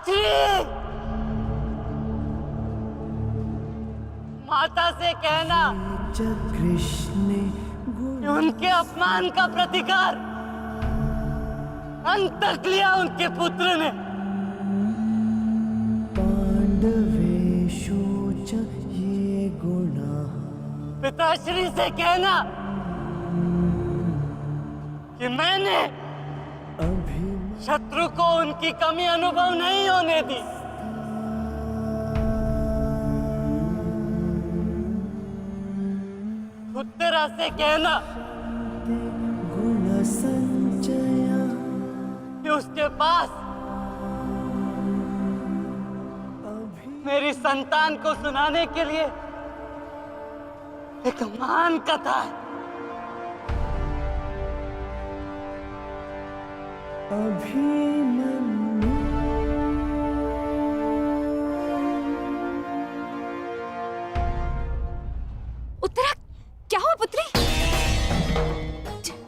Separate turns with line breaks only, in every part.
पिताश्री, माता से कहना कि उनके अपमान का प्रतिकार अंत तक लिया उनके पुत्र ने। पिताश्री से कहना कि मैंने शत्रु को उनकी कमी अनुभव नहीं होने दी। उत्तरा से कहना कि उसके पास मेरी संतान को सुनाने के लिए एक महान कथा है।
उत्तरा, क्या हुआ पुत्री?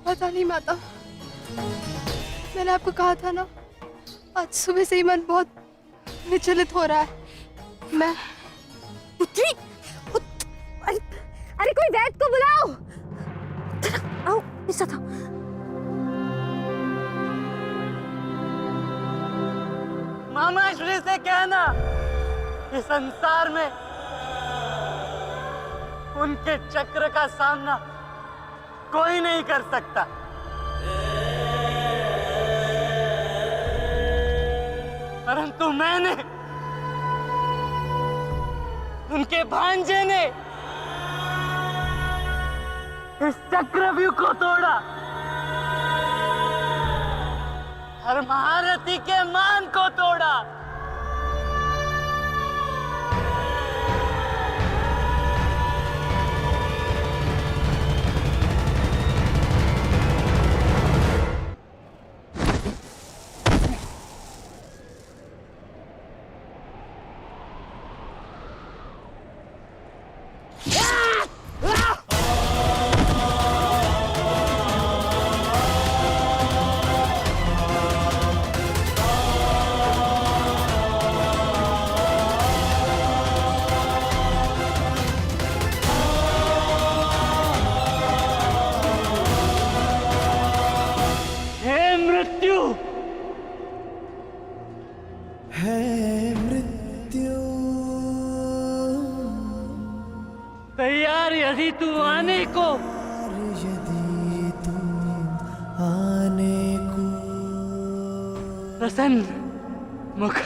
पता नहीं माता, मैंने आपको कहा था ना, आज सुबह से ही मन बहुत विचलित हो रहा है। मैं
पुत्री, अरे कोई वैद्य को बुलाओ। आओ, ऐसा था।
मामा श्री से कहना कि संसार में उनके चक्र का सामना कोई नहीं कर सकता। परंतु मैंने, उनके भांजे ने इस चक्रव्यूह को तोड़ा और महारथी के मान को तोड़ा। तैयार यदि तू आने को, प्रसन्न मुख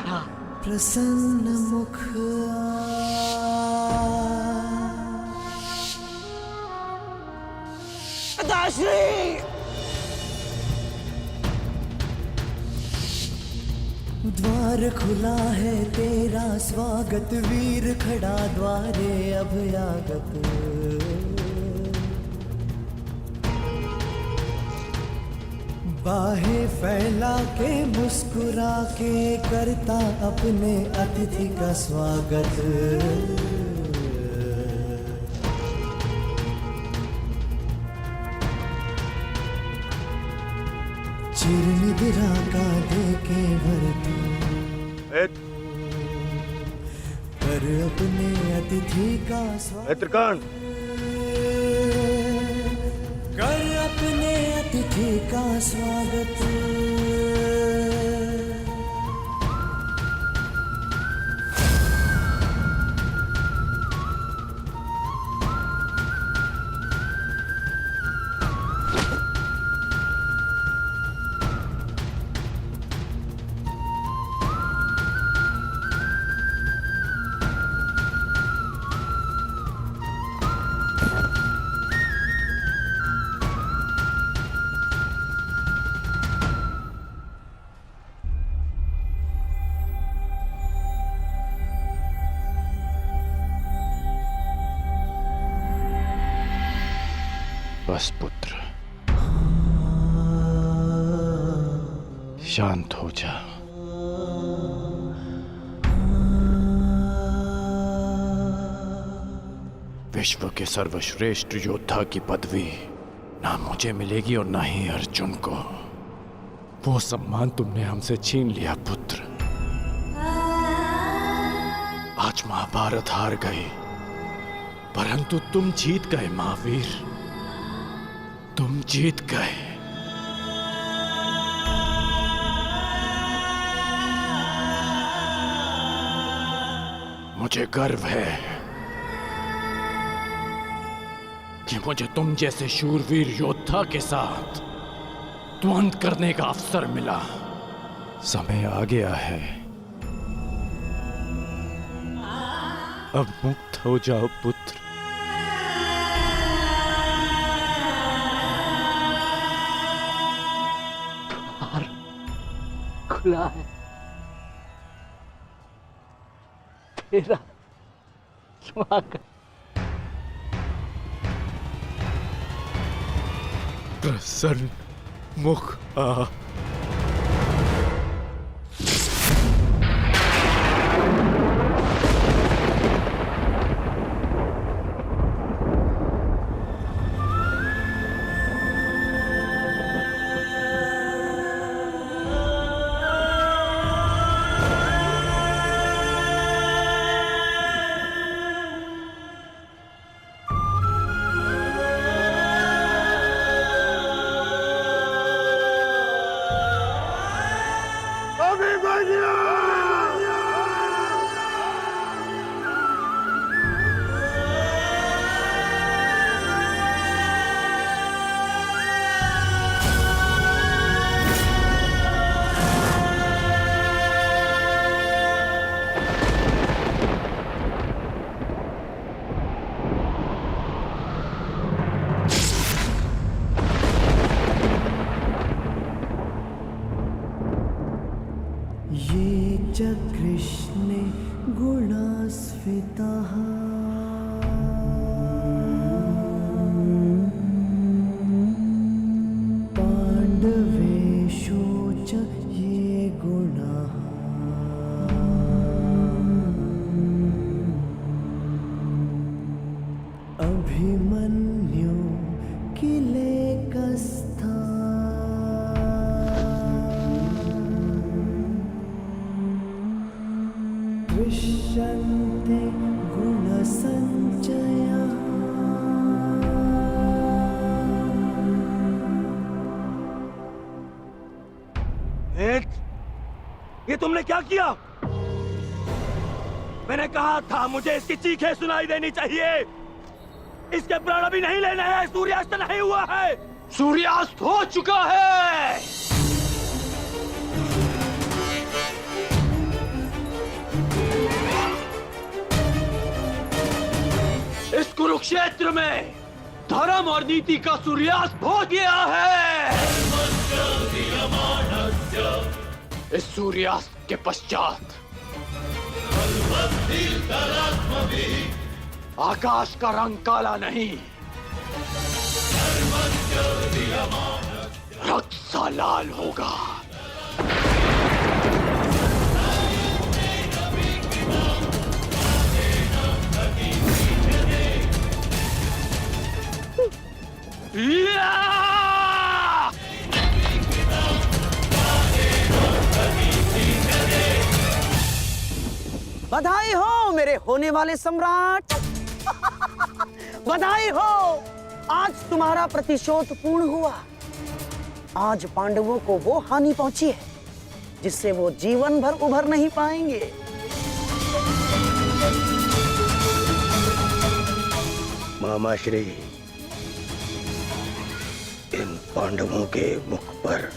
पिताश्री,
द्वार खुला है तेरा स्वागत, वीर खड़ा द्वारे अभयागत। बाहें फैला के मुस्कुरा के करता अपने अतिथि का स्वागत। चिरनिद्रा का देके भर तू कर अपने अतिथि का स्वागत। कर अपने अतिथि का स्वागत।
बस पुत्र, शांत हो जा। विश्व के सर्वश्रेष्ठ योद्धा की पदवी ना मुझे मिलेगी और ना ही अर्जुन को। वो सम्मान तुमने हमसे छीन लिया पुत्र। आज महाभारत हार गई, परंतु तुम जीत गए महावीर, तुम जीत गए। मुझे गर्व है कि मुझे तुम जैसे शूरवीर योद्धा के साथ द्वंद्व करने का अवसर मिला। समय आ गया है, अब मुक्त हो जाओ पुत्र।
द्वार खुला है, तेरा स्वागत।
प्रसन्न मुख आ।
ये च कृष्णे गुणास्फितः पाण्डवेषु च ये गुणाः अभिमन्यु किलेकस्था दृश्यन्ते गुणसञ्चयः।
ये तुमने क्या किया? मैंने कहा था मुझे इसकी चीखें सुनाई देनी चाहिए। इसके प्राण अभी नहीं लेने हैं, सूर्यास्त नहीं हुआ है।
सूर्यास्त हो चुका है। इस कुरुक्षेत्र में धर्म और नीति का सूर्यास्त हो गया है। इस सूर्यास्त के पश्चात आकाश का रंग काला नहीं, रक्त सा लाल होगा।
बधाई हो मेरे होने वाले सम्राट। बधाई हो, आज तुम्हारा प्रतिशोध पूर्ण हुआ। आज पांडवों को वो हानि पहुंची है जिससे वो जीवन भर उभर नहीं पाएंगे।
मामाश्री, इन पांडवों के मुख पर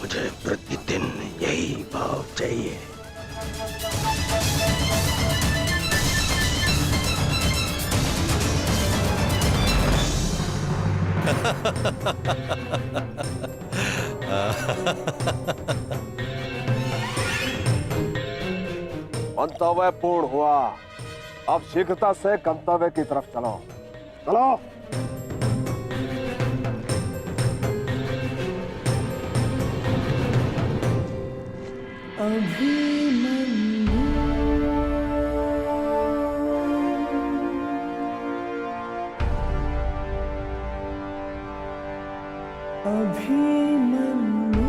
मुझे प्रतिदिन यही भाव चाहिए।
मंतव्य पूर्ण हुआ, अब शीघ्रता से गंतव्य की तरफ चलो। चलो।
अभिमन्यु अभिमन्यु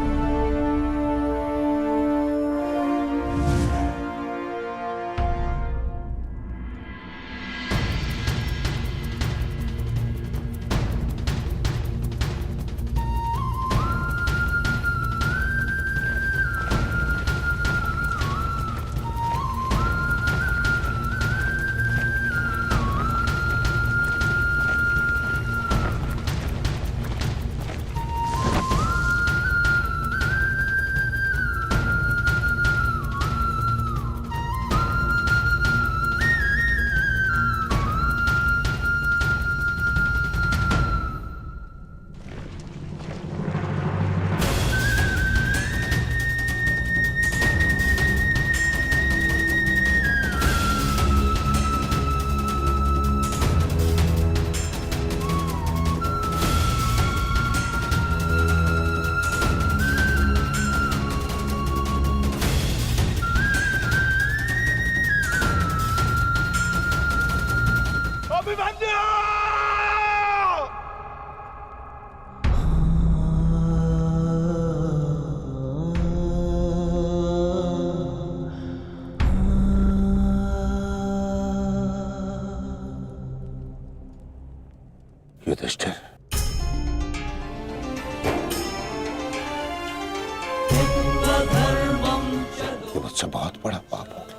मुझसे बहुत बड़ा पाप हो गया,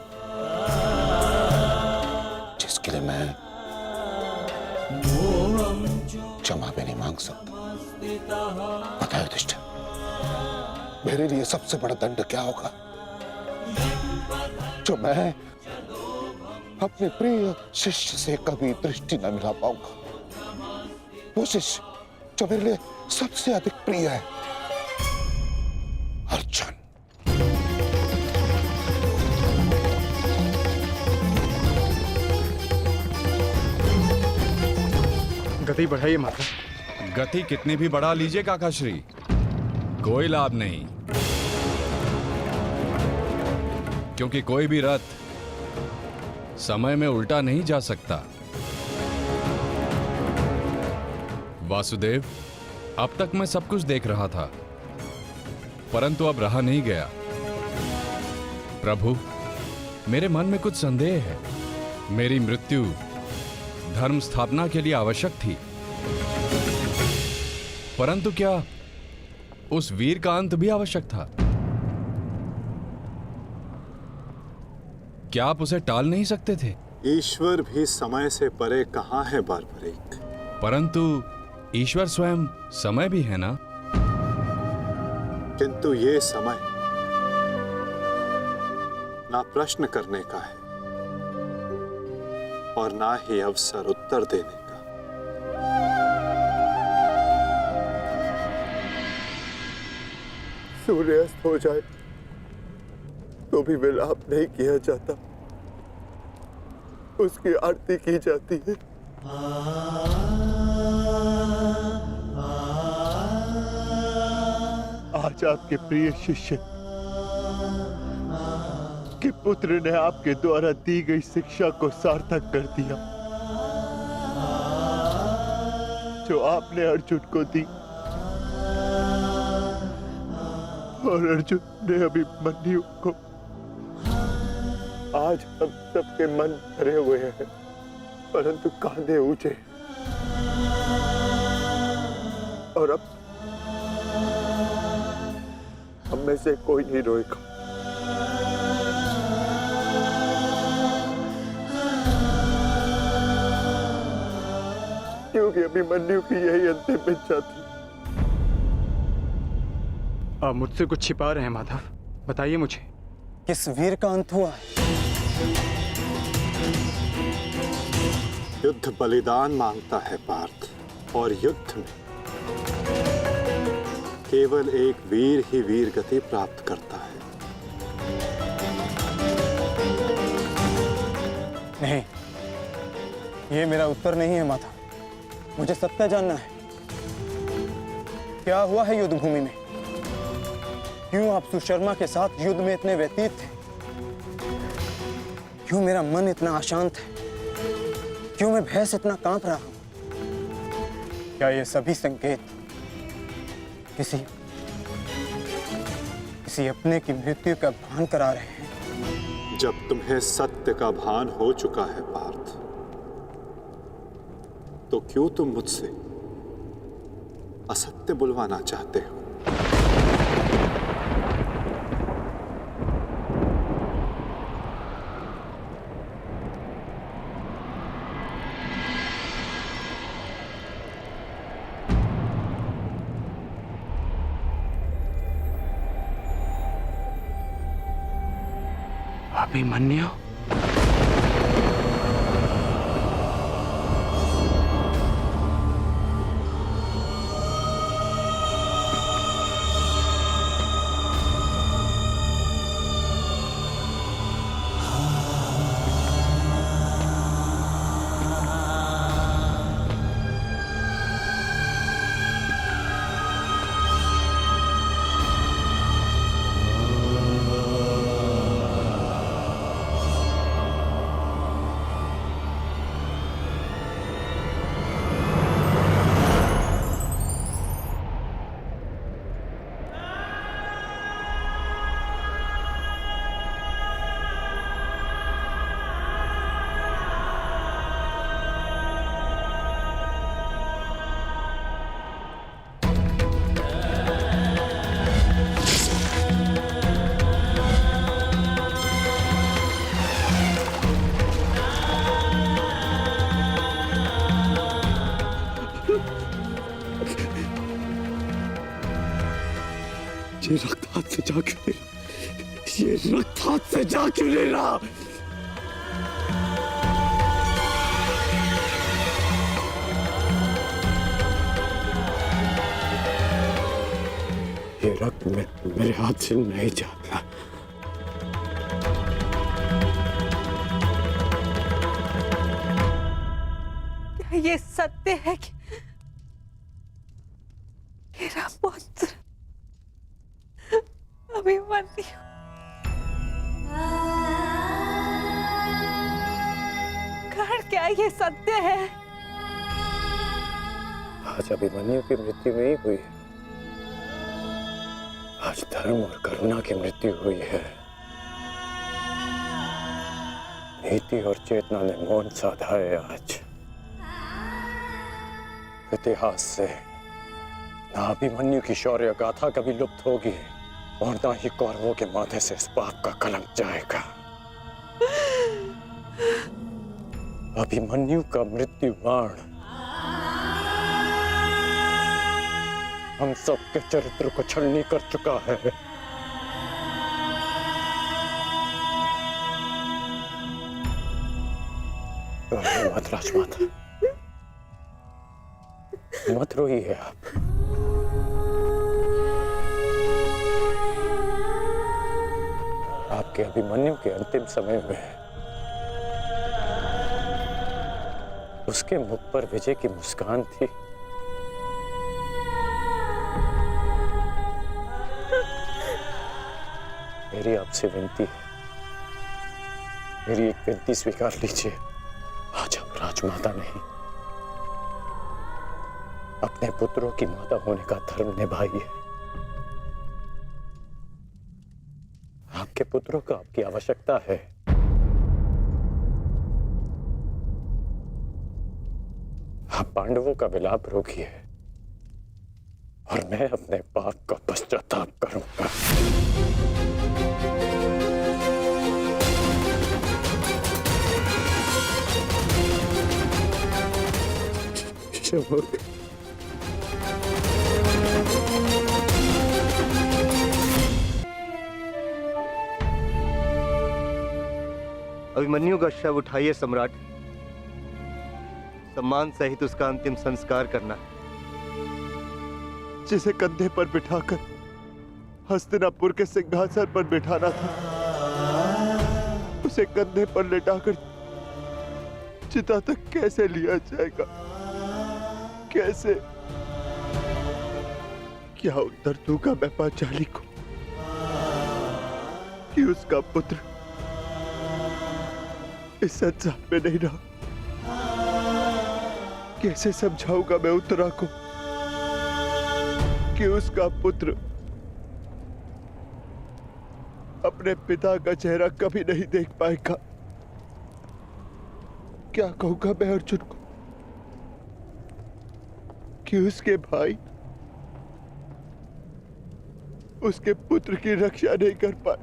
जिसके लिए मैं क्षमा भी नहीं मांग सकता। पता है युधिष्ठिर, मेरे लिए सबसे बड़ा दंड क्या होगा? जो मैं अपने प्रिय शिष्य से कभी दृष्टि न मिला पाऊंगा, वो शिष्य जो मेरे लिए सबसे अधिक प्रिय है, अर्जुन।
गति बढ़ाइए माता।
गति कितनी भी बढ़ा लीजिए काकाश्री, कोई लाभ नहीं, क्योंकि कोई भी रथ समय में उल्टा नहीं जा सकता। वासुदेव, अब तक मैं सब कुछ देख रहा था, परंतु अब रहा नहीं गया। प्रभु, मेरे मन में कुछ संदेह है। मेरी मृत्यु धर्म स्थापना के लिए आवश्यक थी, परंतु क्या उस वीर का अंत भी आवश्यक था? क्या आप उसे टाल नहीं सकते थे?
ईश्वर भी समय से परे कहां है बारबरीक?
परंतु ईश्वर स्वयं समय भी है ना?
किंतु ये समय ना प्रश्न करने का है और ना ही अवसर उत्तर देने का।
सूर्यास्त हो जाए तो भी विलाप नहीं किया जाता, उसकी आरती की जाती है। आज आपके प्रिय शिष्य के पुत्र ने आपके द्वारा दी गई शिक्षा को सार्थक कर दिया, जो आपने अर्जुन को दी, और अर्जुन ने अभिमन्यु को। आज हम सबके मन भरे हुए हैं, परंतु कांधे ऊंचे, और अब हम में से कोई नहीं रोएगा। क्योंकि अभिमन्यु की यही अंतिम इच्छा थी।
आप मुझसे कुछ छिपा रहे हैं माधव, बताइए मुझे।
किस वीर का अंत हुआ?
युद्ध बलिदान मांगता है पार्थ, और युद्ध में केवल एक वीर ही वीर गति प्राप्त करता है।
नहीं, ये मेरा उत्तर नहीं है माता। मुझे सत्य जानना है। क्या हुआ है युद्ध भूमि में? क्यों आप सुशर्मा के साथ युद्ध में इतने व्यतीत थे? क्यों मेरा मन इतना अशांत है? क्यों मैं भय से इतना कांप रहा हूं? क्या ये सभी संकेत किसी अपने की मृत्यु का भान करा रहे हैं?
जब तुम्हें सत्य का भान हो चुका है पार्थ, तो क्यों तुम मुझसे असत्य बुलवाना चाहते हो?
अभिमन्यु?
ये रक्त हाथ से जा क्यों नहीं रहा? ये रक्त हाथ से जा क्यों नहीं रहा? ये रक्त मेरे हाथ से नहीं जा रहा।
क्या ये सत्य है कि मेरा पुत्र अभिमन्यु कर्ण, क्या ये सत्य है?
आज अभिमन्यु की मृत्यु नहीं हुई है, आज धर्म और करुणा की मृत्यु हुई है। नीति और चेतना ने मौन साधा है। आज इतिहास से ना अभिमन्यु की शौर्य गाथा कभी लुप्त होगी और ना ही कौरवों के माथे से इस पाप का कलंक जाएगा। अभिमन्यु का मृत्यु बाण हम सबके चरित्र को छलनी कर चुका है। मत राजमाता, मत रोइए आप। आपके अभिमन्यु के अंतिम समय में उसके मुख पर विजय की मुस्कान थी। मेरी आपसे विनती है, मेरी एक विनती स्वीकार लीजिए। आज आप राजमाता नहीं, अपने पुत्रों की माता होने का धर्म निभाइए। आपके पुत्रों को आपकी आवश्यकता है। आप पांडवों का विलाप रोकिए और मैं अपने पाप का पश्चाताप करूंगा।
अभिमन्यु का शव उठाइए सम्राट, सम्मान सहित उसका अंतिम संस्कार करना है।
जिसे कंधे पर बिठाकर हस्तिनापुर के सिंहासन पर बिठाना था, उसे कंधे पर लेटाकर चिता तक कैसे लिया जाएगा? कैसे? क्या उत्तर दूंगा मैं पांचाली को कि उसका पुत्र इस संसार में नहीं रहा? कैसे समझाऊंगा मैं उत्तरा को कि उसका पुत्र अपने पिता का चेहरा कभी नहीं देख पाएगा? क्या कहूंगा मैं अर्जुन को कि उसके भाई उसके पुत्र की रक्षा नहीं कर पाए?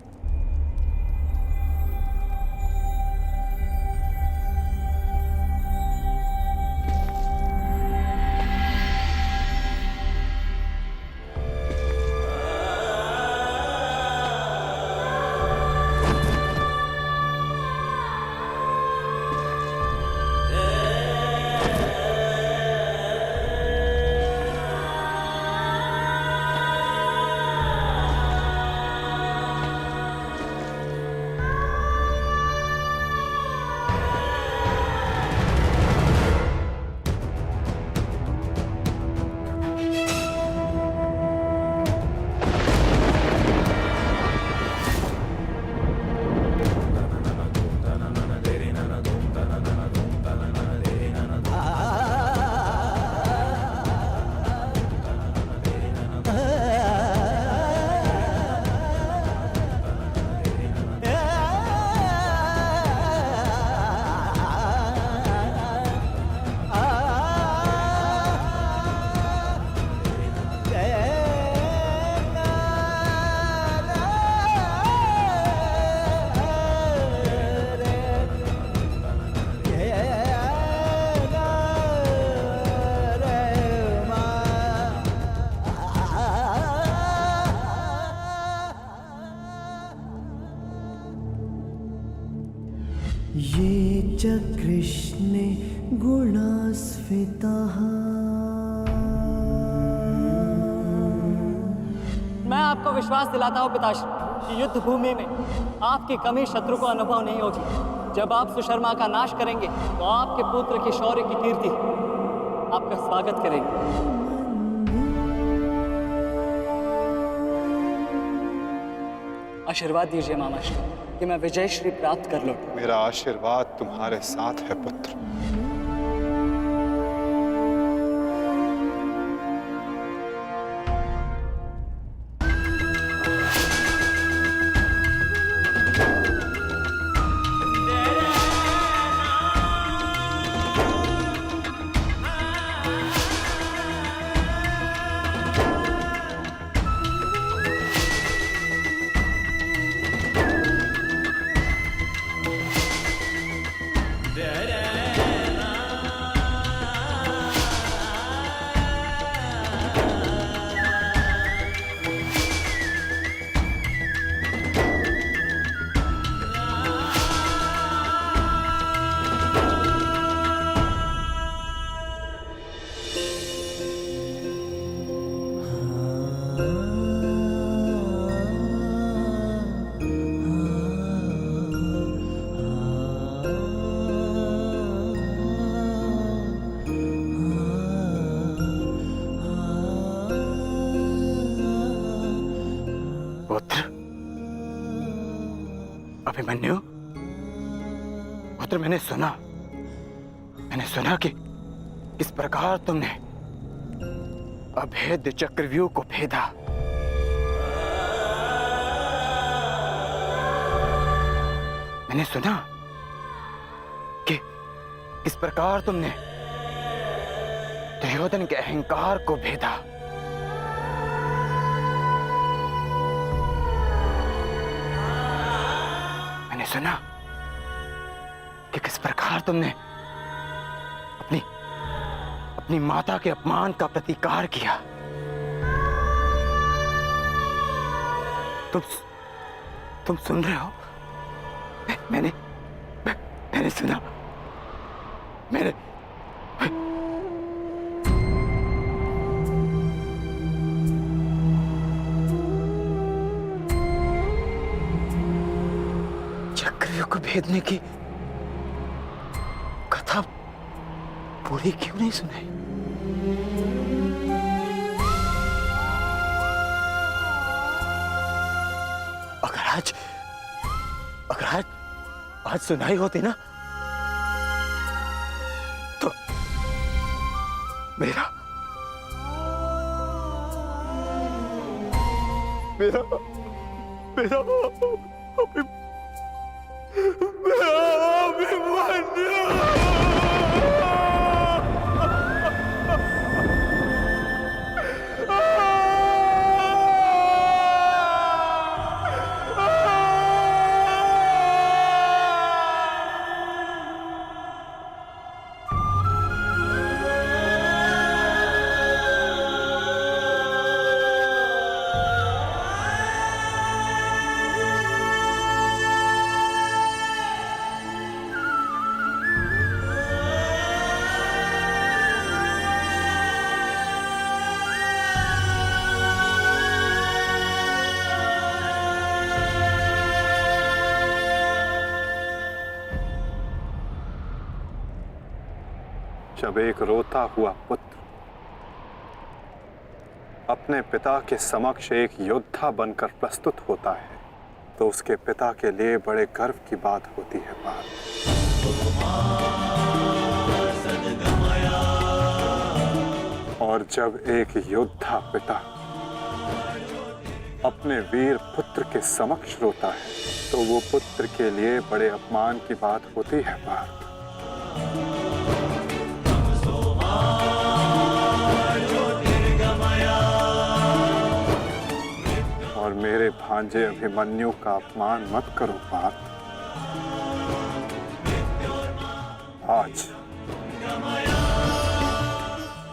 ये च कृष्णे गुणास्फितः।
मैं आपको विश्वास दिलाता हूँ पिताश्री कि युद्ध भूमि में आपकी कमी शत्रु को अनुभव नहीं होगी। जब आप सुशर्मा का नाश करेंगे तो आपके पुत्र की शौर्य की कीर्ति आपका स्वागत करेगी। आशीर्वाद दीजिए मामाश्री कि मैं विजयश्री प्राप्त कर लूं।
मेरा आशीर्वाद तुम्हारे साथ है पुत्र।
अभिमन्यु, पुत्र मैंने सुना कि किस प्रकार तुमने अभेद्य चक्रव्यूह को भेदा। मैंने सुना कि किस प्रकार तुमने दुर्योधन के अहंकार को भेदा। मैंने सुना कि किस प्रकार तुमने अपनी माता के अपमान का प्रतिकार किया। तुम सुन रहे हो? मैंने सुना। मैंने चक्रव्यूह को भेदने की कथा पूरी क्यों नहीं सुनाई? अगर आज सुनाई होती ना तो मेरा
जब एक रोता हुआ पुत्र अपने पिता के समक्ष एक योद्धा बनकर प्रस्तुत होता है तो उसके पिता के लिए बड़े गर्व की बात होती है। और जब एक योद्धा पिता अपने वीर पुत्र के समक्ष रोता है तो वो पुत्र के लिए बड़े अपमान की बात होती है। और मेरे भांजे अभिमन्यु का अपमान मत करो पार्थ। आज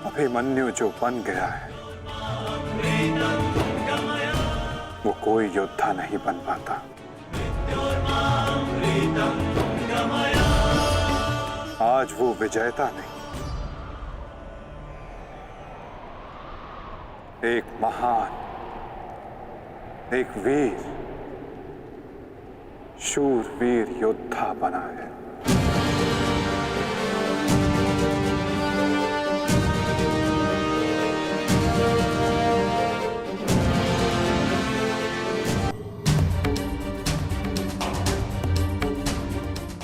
अभिमन्यु जो बन गया है वो कोई योद्धा नहीं बन पाता। आज वो विजेता नहीं, एक महान, एक वीर, शूरवीर योद्धा बना है।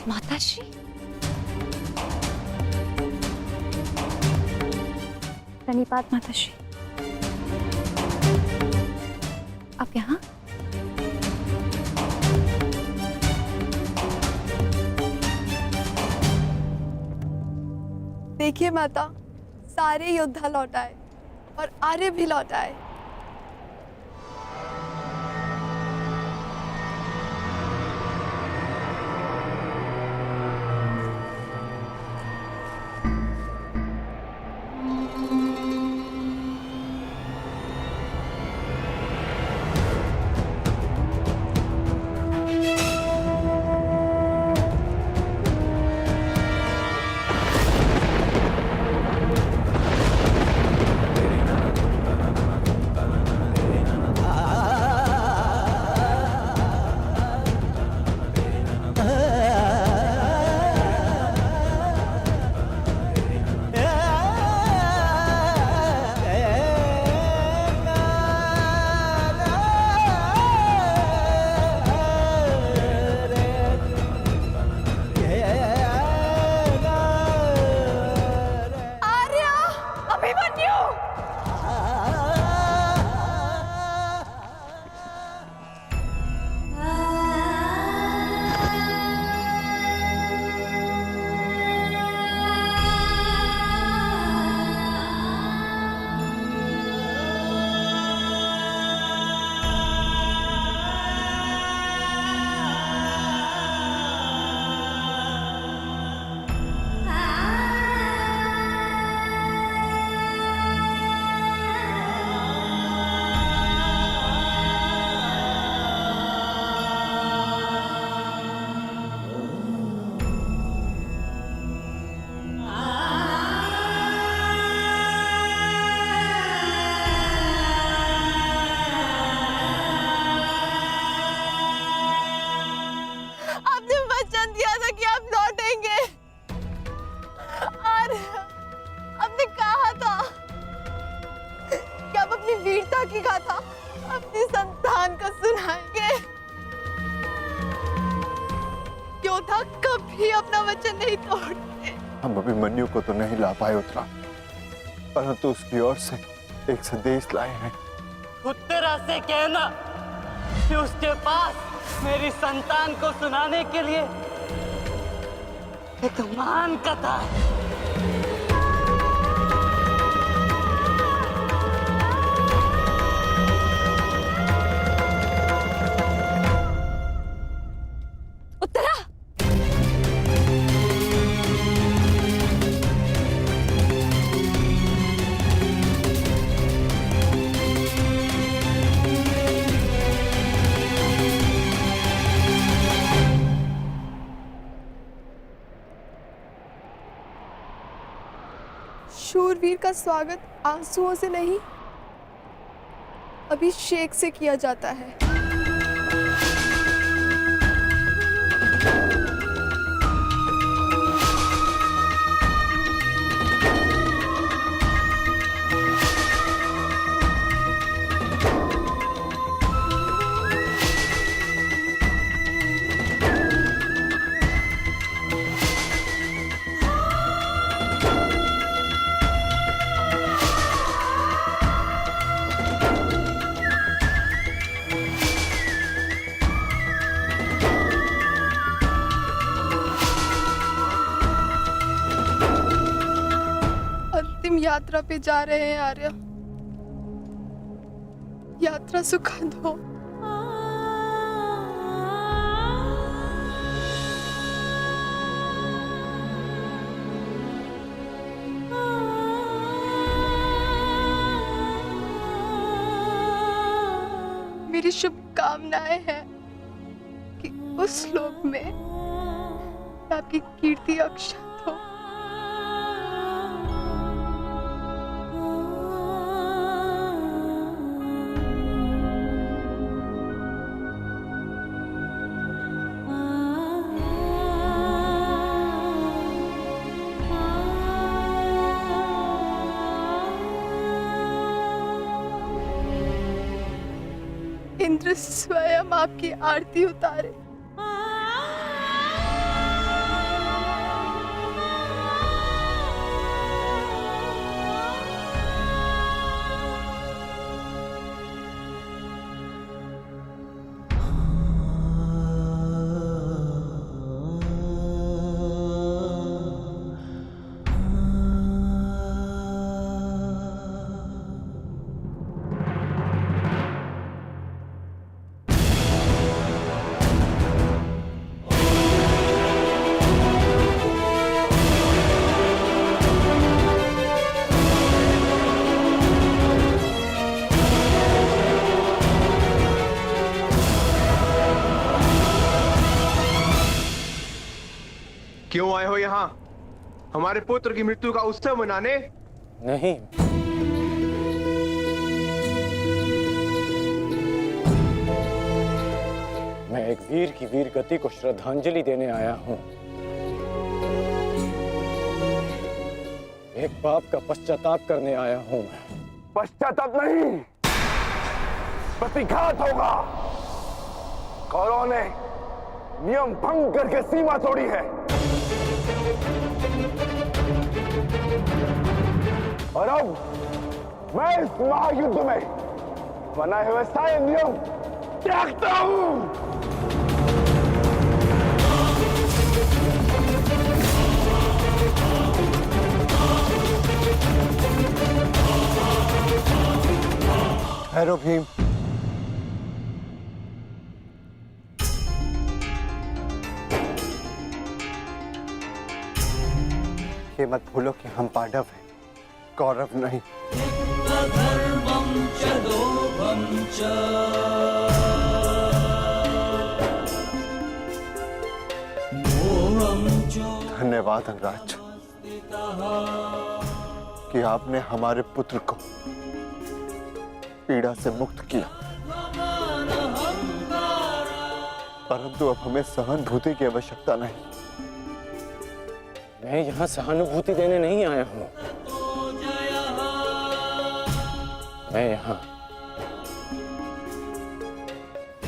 माताश्री, प्रणिपात माताश्री। आप यहाँ?
देखिए माता, सारे योद्धा लौट आए और आर्य भी लौट आए। वीरता की गाथा अपनी संतान को सुनाएंगे। योद्धा कभी अपना वचन नहीं तोड़ते।
हम अभिमन्यु को तो नहीं ला पाए उत्तरा, परंतु उसकी ओर से एक संदेश लाए हैं।
उत्तरा से कहना कि उसके पास मेरी संतान को सुनाने के लिए एक महान कथा है।
शूरवीर का स्वागत आंसुओं से नहीं, अभिषेक से किया जाता है। अंतिम यात्रा पे जा रहे हैं आर्य। यात्रा सुखद हो। मेरी शुभकामनाएं हैं कि उस लोक में आपकी कीर्ति अक्षत हो। इंद्र स्वयं आपकी आरती उतारे।
क्यों आए हो यहाँ? हमारे पुत्र की मृत्यु का उत्सव मनाने?
नहीं, मैं एक वीर की वीर गति को श्रद्धांजलि देने आया हूं। एक पाप का पश्चाताप करने आया हूं।
पश्चाताप नहीं, प्रतिघात होगा। कौरवों ने नियम भंग करके सीमा तोड़ी है और अब मैं इस महायुद्ध में बनाए हुए सारे नियम त्यागता हूं।
ठहरो भीम। ये मत भूलो कि हम पांडव हैं, कौरव नहीं। धन्यवाद अंगराज कि आपने हमारे पुत्र को पीड़ा से मुक्त किया, परंतु अब हमें सहानुभूति की आवश्यकता नहीं।
मैं यहाँ सहानुभूति देने नहीं आया हूँ। मैं यहाँ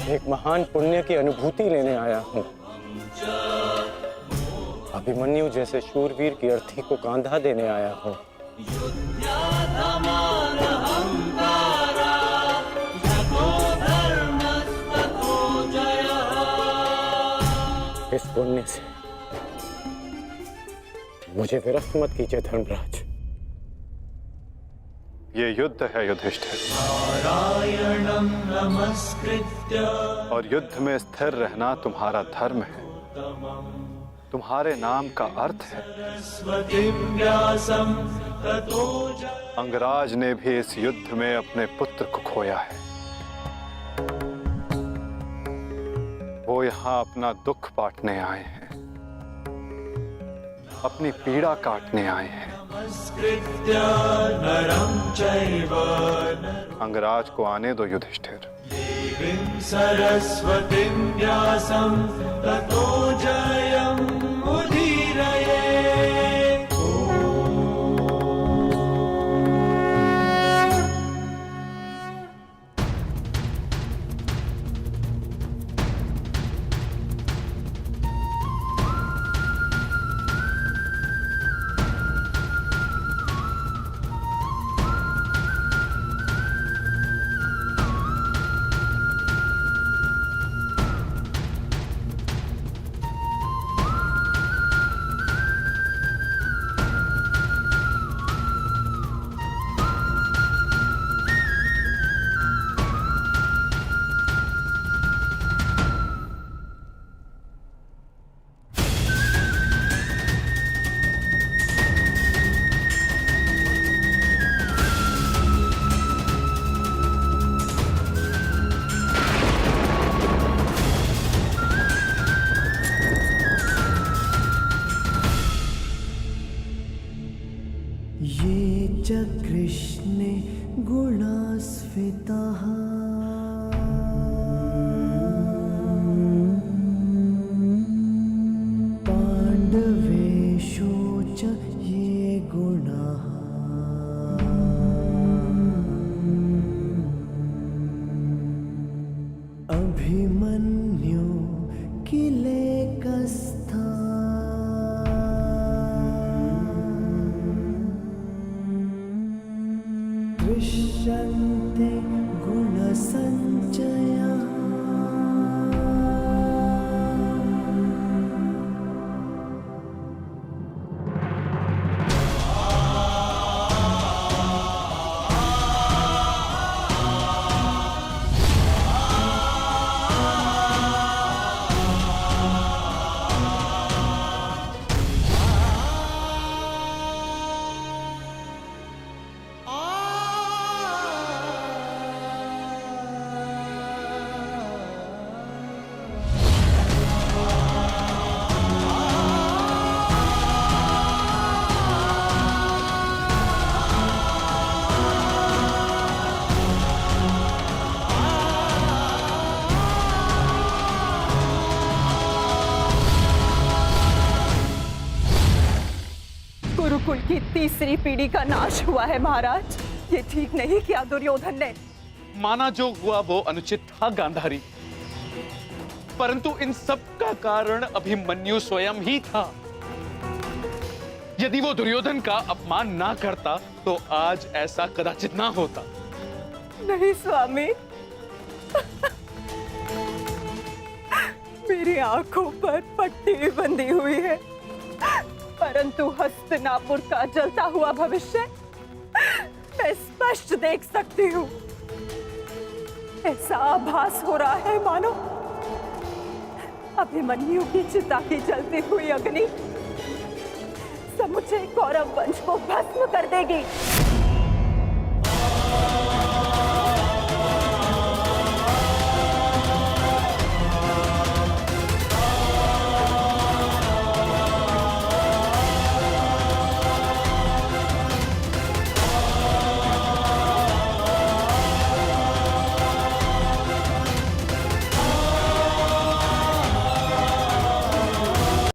एक महान पुण्य की अनुभूति लेने आया हूँ। अभिमन्यु जैसे शूरवीर की अर्थी को कांधा देने आया हूँ। इस पुण्य से मुझे विरक्त मत कीजिए धर्मराज।
ये युद्ध है युधिष्ठिर, और युद्ध में स्थिर रहना तुम्हारा धर्म है, तुम्हारे नाम का अर्थ है। अंगराज ने भी इस युद्ध में अपने पुत्र को खोया है। वो यहाँ अपना दुख बांटने आए हैं, अपनी पीड़ा काटने आए हैं। अंगराज को आने दो युधिष्ठिर।
सरस्वतीं व्यासं ततो जयम् उदीरये। अभिमन्यु किले कस्था दृश्यन्ते गुणसञ्चया
गुरुकुल की तीसरी पीढ़ी का नाश हुआ है महाराज। ये ठीक नहीं किया दुर्योधन ने।
माना जो हुआ वो अनुचित था गांधारी, परंतु इन सब का कारण अभिमन्यु स्वयं ही था। यदि वो दुर्योधन का अपमान ना करता तो आज ऐसा कदाचित ना होता।
नहीं स्वामी, मेरी आंखों पर पट्टी बंधी हुई है, परंतु हस्तिनापुर का जलता हुआ भविष्य मैं स्पष्ट देख सकती हूँ। ऐसा आभास हो रहा है मानो अभिमन्यु की चिता की जलती हुई अग्नि समुचे कौरव वंश को भस्म कर देगी।